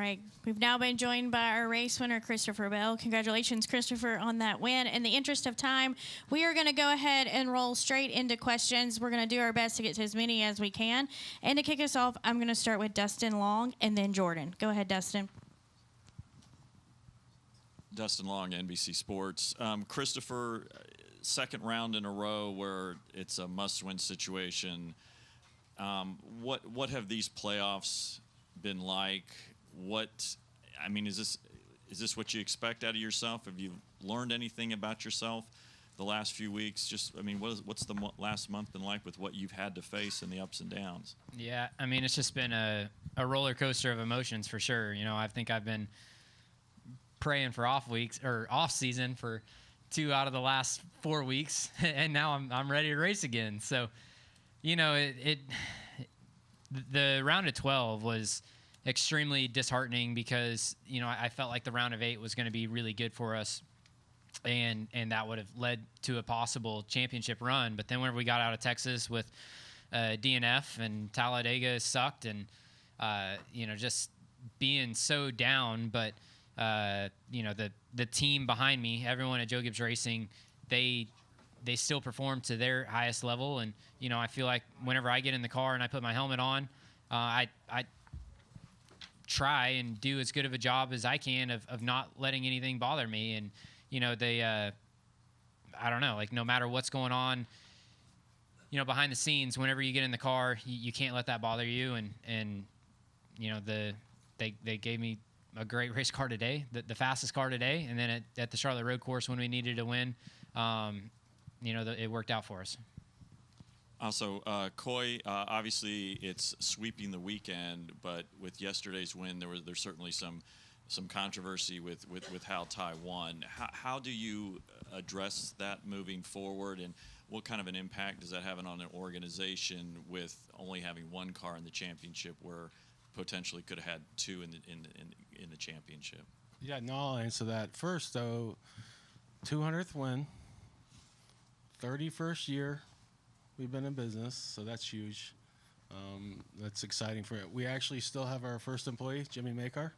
right. We've now been joined by our race winner, Christopher Bell. Congratulations, Christopher, on that win. In the interest of time, we are going to go ahead and roll straight into questions. We're going to do our best to get to as many as we can. And to kick us off, I'm going to start with Dustin Long and then Jordan. Go ahead, Dustin. Dustin Long, NBC Sports. Christopher, second round in a row where it's a must-win situation. What have these playoffs been like? Is this what you expect out of yourself? Have you learned anything about yourself the last few weeks? What's the last month been like with what you've had to face and the ups and downs? Yeah, it's just been a roller coaster of emotions for sure. I think I've been praying for off season for 2 out of the last 4 weeks, and now I'm ready to race again. So, the round of 12 was extremely disheartening because I felt like the round of 8 was going to be really good for us, and that would have led to a possible championship run. But then whenever we got out of Texas with DNF and Talladega sucked, and just being so down, but the team behind me, everyone at Joe Gibbs Racing, they still perform to their highest level. And, I feel like whenever I get in the car and I put my helmet on, I try and do as good of a job as I can of not letting anything bother me. And, I don't know, no matter what's going on, behind the scenes, whenever you get in the car, you can't let that bother you. And they gave me a great race car today, the fastest car today, and then at the Charlotte Road Course when we needed to win, it worked out for us. Also, Coy, obviously it's sweeping the weekend, but with yesterday's win, there's certainly some controversy with how Ty won. How do you address that moving forward, and what kind of an impact does that have on an organization with only having one car in the championship where potentially could have had 2 in the championship? Yeah, no, I'll answer that. First, though, 200th win, 31st year we've been in business, so that's huge. That's exciting for it. We actually still have our first employee, Jimmy Makar.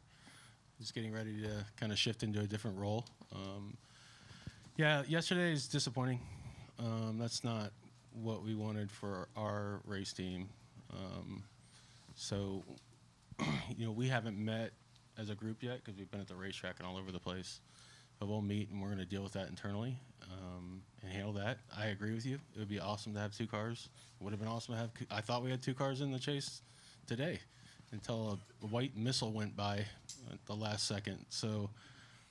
He's getting ready to kind of shift into a different role. Yeah, yesterday is disappointing. That's not what we wanted for our race team. So we haven't met as a group yet because we've been at the racetrack and all over the place. But we'll meet, and we're going to deal with that internally and handle that. I agree with you. It would be awesome to have 2 cars. It would have been awesome to have – I thought we had 2 cars in the chase today until a white missile went by at the last second. So,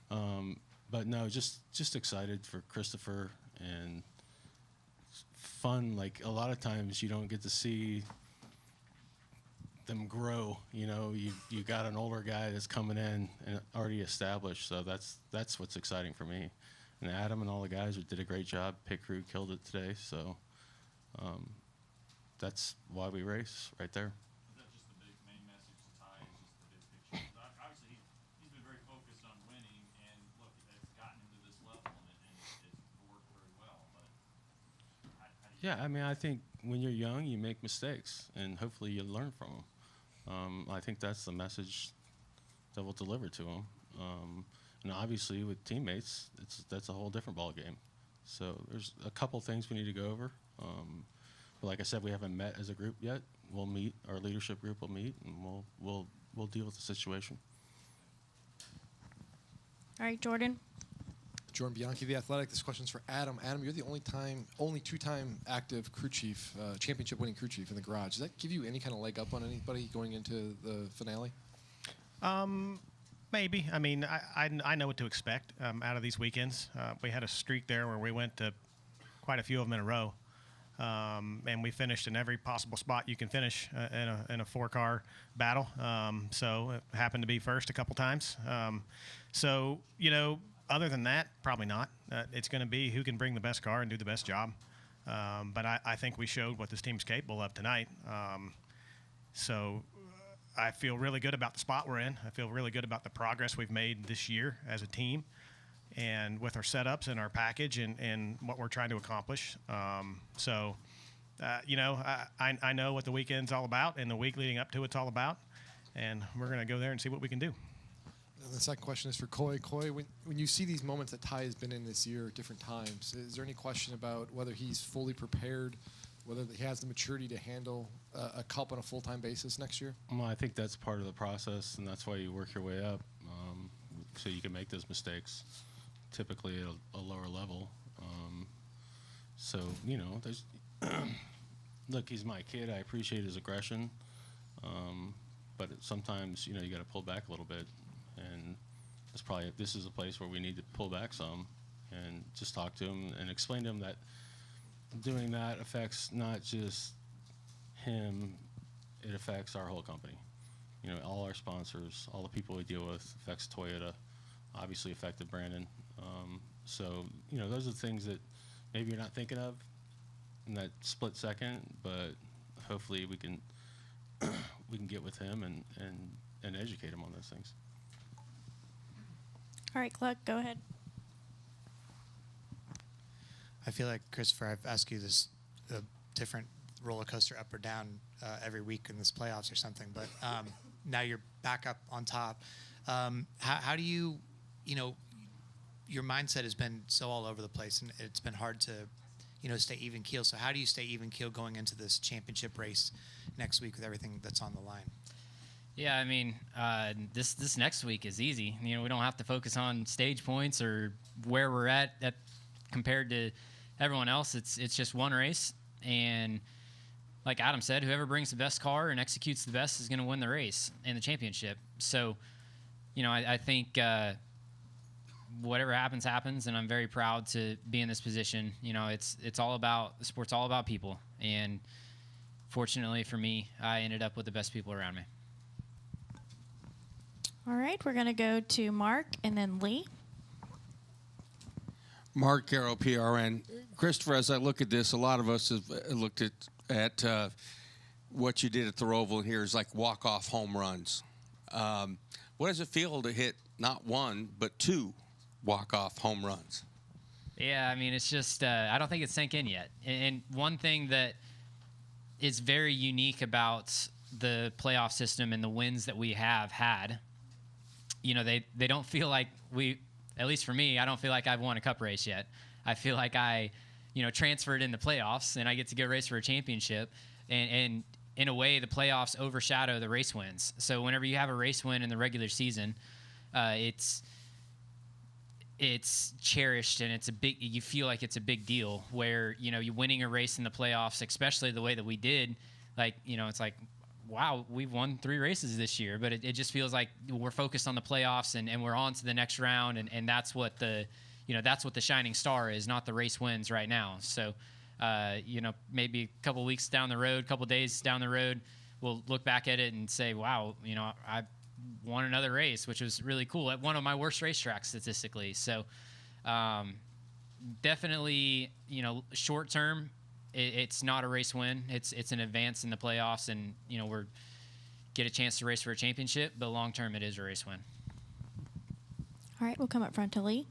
but no, just excited for Christopher and fun. Like, a lot of times you don't get to see – them grow. You got an older guy that's coming in and already established, so that's what's exciting for me. And Adam and all the guys did a great job. Pit crew killed it today, so that's why we race right there. Is that just the main message to Ty? Is just the big picture? Obviously, he's been very focused on winning, and look, it's gotten him to this level, and it's worked very well. But I think when you're young, you make mistakes, and hopefully you learn from them. I think that's the message that we'll deliver to them. And obviously, with teammates, that's a whole different ball game. So there's a couple things we need to go over. But like I said, we haven't met as a group yet. We'll meet. Our leadership group will meet, and we'll deal with the situation. All right, Jordan. Jordan Bianchi, The Athletic. This question's for Adam. Adam, you're the only 2-time active crew chief, championship-winning crew chief in the garage. Does that give you any kind of leg up on anybody going into the finale? Maybe. I know what to expect out of these weekends. We had a streak there where we went to quite a few of them in a row, and we finished in every possible spot you can finish in a 4-car battle. So it happened to be first a couple times. Other than that, probably not. It's going to be who can bring the best car and do the best job. But I think we showed what this team's capable of tonight. So I feel really good about the spot we're in. I feel really good about the progress we've made this year as a team and with our setups and our package and what we're trying to accomplish. I know what the weekend's all about and the week leading up to it's all about. and we're going to go there and see what we can do. And the second question is for Coy. Coy, when you see these moments that Ty has been in this year at different times, is there any question about whether he's fully prepared, whether he has the maturity to handle a cup on a full-time basis next year? Well, I think that's part of the process, and that's why you work your way up, so you can make those mistakes, typically at a lower level. So, there's look, he's my kid. I appreciate his aggression, but sometimes, you got to pull back a little bit, and this is a place where we need to pull back some and just talk to him and explain to him that doing that affects not just him, it affects our whole company. All our sponsors, all the people we deal with, affects Toyota, obviously affected Brandon. So, those are the things that maybe you're not thinking of in that split second, but hopefully we can get with him and educate him on those things. All right, Cluck, go ahead. I feel like, Christopher, I've asked you this a different roller coaster up or down every week in this playoffs or something, but now you're back up on top. How do you, your mindset has been so all over the place, and it's been hard to, stay even keel. So how do you stay even keel going into this championship race next week with everything that's on the line? Yeah, I mean, this next week is easy. We don't have to focus on stage points or where we're at compared to everyone else. It's just one race, and like Adam said, whoever brings the best car and executes the best is going to win the race and the championship. So, I think whatever happens, and I'm very proud to be in this position. It's all about the sport's all about people, and fortunately for me, I ended up with the best people around me. All right, we're going to go to Mark and then Lee. Mark Garrow, PRN. Christopher, as I look at this, a lot of us have looked at what you did at the Roval here is like walk-off home runs. What does it feel to hit not one, but two walk-off home runs? Yeah, I mean, it's just I don't think it's sank in yet. And one thing that is very unique about the playoff system and the wins that we have had, they don't feel like at least for me, I don't feel like I've won a cup race yet. I feel like I, transferred in the playoffs and I get to go race for a championship. And in a way, the playoffs overshadow the race wins. So whenever you have a race win in the regular season, it's cherished, and you feel like it's a big deal where, you're winning a race in the playoffs, especially the way that we did. Like, it's like, wow, we've won 3 races this year, but it just feels like we're focused on the playoffs and we're on to the next round. And that's what that's what the shining star is, not the race wins right now. So, maybe a couple weeks down the road, couple days down the road, we'll look back at it and say, wow, I won another race, which was really cool at one of my worst racetracks statistically. So, definitely, short term, it's not a race win. It's an advance in the playoffs, and we're get a chance to race for a championship. But long term, it is a race win. All right, we'll come up front to Lee.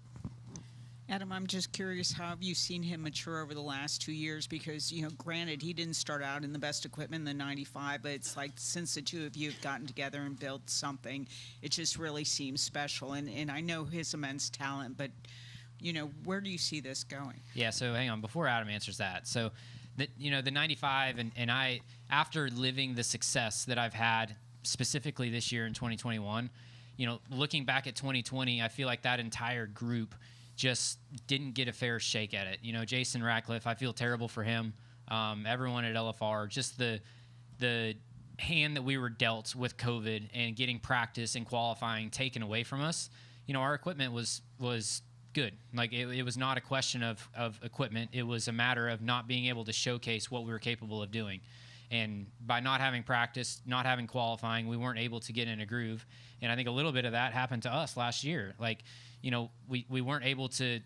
Adam, I'm just curious, how have you seen him mature over the last 2 years? Because, granted, he didn't start out in the best equipment in the 95, but it's like since the two of you have gotten together and built something, it just really seems special. And I know his immense talent, but, where do you see this going? Yeah, so hang on. Before Adam answers that, so, the 95, and I, after living the success that I've had specifically this year in 2021, looking back at 2020, I feel like that entire group just didn't get a fair shake at it. Jason Ratcliffe, I feel terrible for him. Everyone at LFR, just the hand that we were dealt with COVID and getting practice and qualifying taken away from us. Our equipment was good. Like it was not a question of equipment. It was a matter of not being able to showcase what we were capable of doing. And by not having practice, not having qualifying, we weren't able to get in a groove. And I think a little bit of that happened to us last year. Like, we weren't able to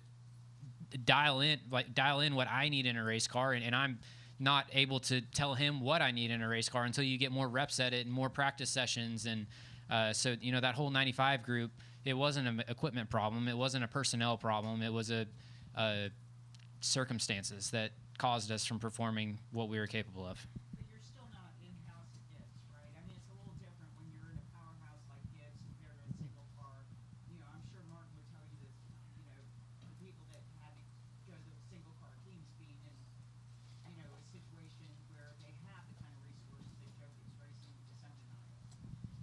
dial in what I need in a race car, and I'm not able to tell him what I need in a race car until you get more reps at it and more practice sessions. And so that whole 95 group, it wasn't an equipment problem, it wasn't a personnel problem, it was a circumstances that caused us from performing what we were capable of. But you're still not in-house yet, right? I mean, it's a little different when you're in a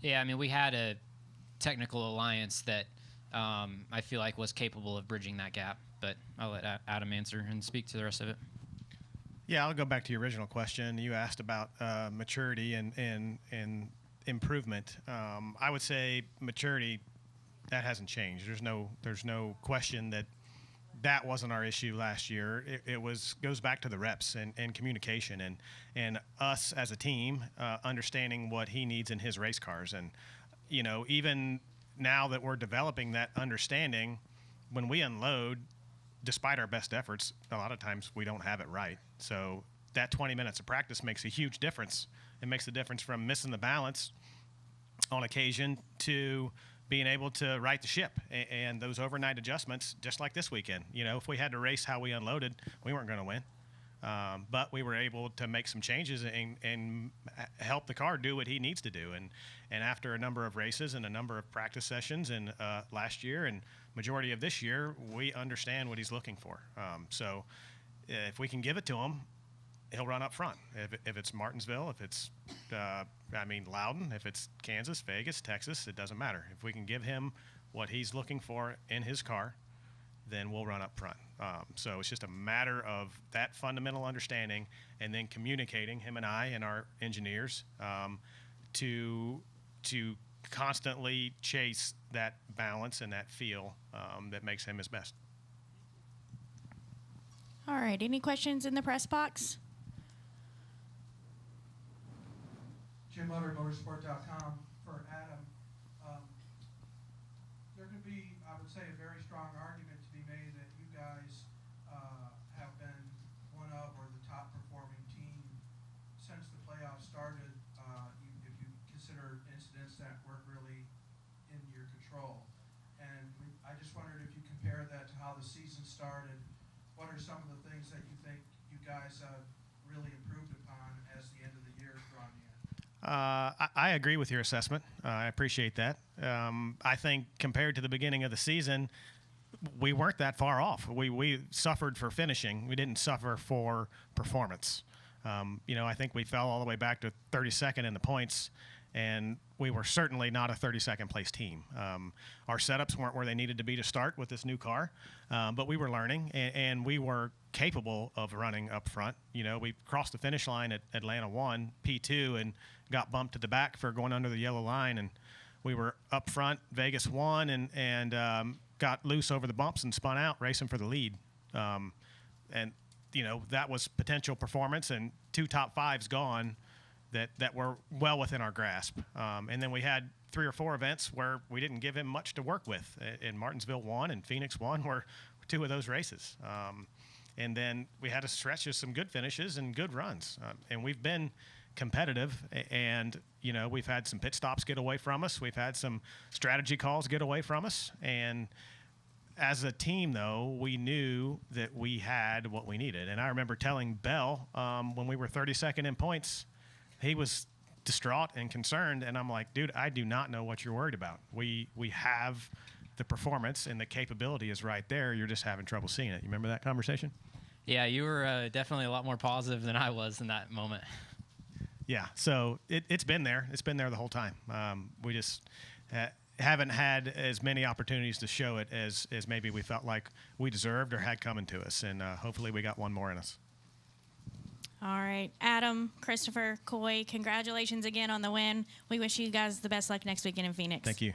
Yeah, I mean, we had a technical alliance that I feel like was capable of bridging that gap, but I'll let Adam answer and speak to the rest of it. Yeah, I'll go back to your original question. You asked about maturity and improvement. I would say maturity, that hasn't changed. There's no question that wasn't our issue last year. It goes back to the reps and communication and us as a team understanding what he needs in his race cars. And even now that we're developing that understanding, when we unload, despite our best efforts, a lot of times we don't have it right. So that 20 minutes of practice makes a huge difference. It makes the difference from missing the balance on occasion to being able to right the ship. And those overnight adjustments, just like this weekend, if we had to race how we unloaded, we weren't going to win. But we were able to make some changes and help the car do what he needs to do. And after a number of races and a number of practice sessions and last year and majority of this year, we understand what he's looking for. So if we can give it to him, he'll run up front. If it's Martinsville, if it's Loudon, if it's Kansas, Vegas, Texas, it doesn't matter. If we can give him what he's looking for in his car, then we'll run up front. So it's just a matter of that fundamental understanding and then communicating, him and I and our engineers, to constantly chase that balance and that feel that makes him his best. All right. Any questions in the press box? Jim Mutter, motorsport.com. For Adam, there could be, I would say, a very strong argument to be made that you guys have been one of or the top performing team since the playoffs started, if you consider incidents that weren't really in your control. And I just wondered if you compare that to how the season started, what are some of the things that you think you guys have really improved upon as the end of the year is drawing near? I agree with your assessment. I appreciate that. I think compared to the beginning of the season, we weren't that far off. We suffered for finishing. We didn't suffer for performance. I think we fell all the way back to 32nd in the points, and we were certainly not a 32nd place team. Our setups weren't where they needed to be to start with this new car, but we were learning, and we were capable of running up front. We crossed the finish line at Atlanta 1, P2, and got bumped to the back for going under the yellow line, and we were up front, Vegas 1, and got loose over the bumps and spun out, racing for the lead. That was potential performance, and 2 top 5s gone that were well within our grasp. And then we had 3 or 4 events where we didn't give him much to work with. In Martinsville 1 and Phoenix 1 were 2 of those races. And then we had a stretch of some good finishes and good runs. And we've been competitive, and we've had some pit stops get away from us. We've had some strategy calls get away from us. And as a team, though, we knew that we had what we needed. And I remember telling Bell when we were 32nd in points, he was distraught and concerned, and I'm like, dude, I do not know what you're worried about. We have the performance, and the capability is right there. You're just having trouble seeing it. You remember that conversation? Yeah, you were definitely a lot more positive than I was in that moment. Yeah, so it's been there. It's been there the whole time. We just haven't had as many opportunities to show it as maybe we felt like we deserved or had coming to us, and hopefully we got one more in us. All right. Adam, Christopher, Coy, congratulations again on the win. We wish you guys the best luck next weekend in Phoenix. Thank you.